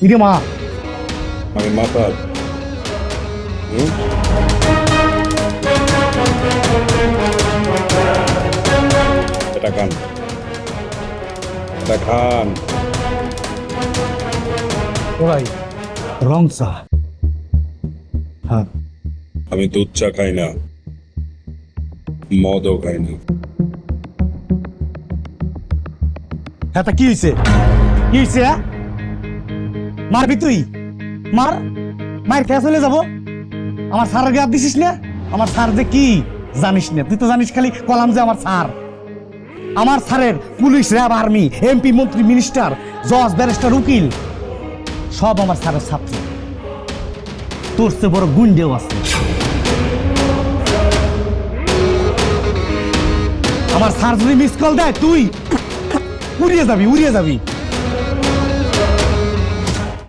ইরে মা আমি মাতাল। এটা খান, এটা খান। ভাই রং চা। হ্যাঁ আমি দুধ চা খাই না, মদও খাই না। হ্যাঁ তা কি হয়েছে? কি হয়েছে? মারবি তুই? মার, মার খেয়ে চলে যাবো। আমার স্যারের গায়ে হাত দিছিস না? আমার স্যার যে কি জানিস না, তুই তো জানিস খালি কলাম যে আমার স্যার। আমার স্যারের পুলিশ, র্যাব, আর্মি, এমপি, মন্ত্রী, মিনিস্টার, জজ, ব্যারিস্টার, উকিল সব আমার স্যারের ছাত্র। তোর চেয়ে বড় গুন্ডেও আছে। আমার স্যার যদি মিস কল দেয় তুই উড়িয়ে যাবি, উড়িয়ে যাবি।